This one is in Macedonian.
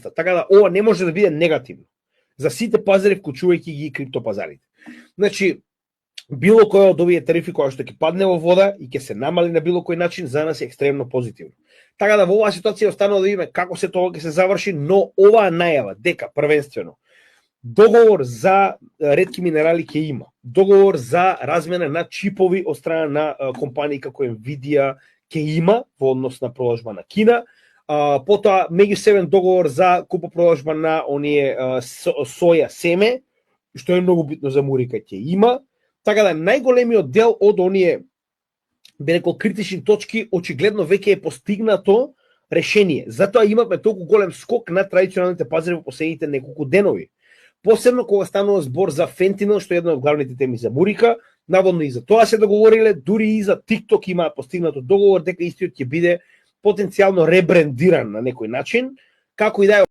раста. Така да ова не може да биде негативно за сите пазари, вклучувајќи ги криптопазарите. Значи, било кој од овие тарифи која што ќе падне во вода и ќе се намали на било кој начин, за нас е екстремно позитивно. Така да во оваа ситуација останува да видиме како се тоа ќе се заврши, но оваа најава дека првенствено договор за ретки минерали ќе има, договор за размена на чипови од страна на компании како Nvidia ќе има во однос на продажба на Кина, потоа меѓусебен договор за купо-продажба на оние соја семе, што е многу битно за Мурика, ќе има. Така да најголемиот дел од оние, би рекол, критични точки очигледно веќе е постигнато решение. Затоа имаме толку голем скок на традиционалните пазари во последните неколку денови. Посебно кога станува збор за фентинол, што е една од главните теми за Мурика, наводно и за тоа се договориле, дури и за TikTok има постигнато договор дека истиот ќе биде потенцијално ребрендиран на некој начин, како и да е.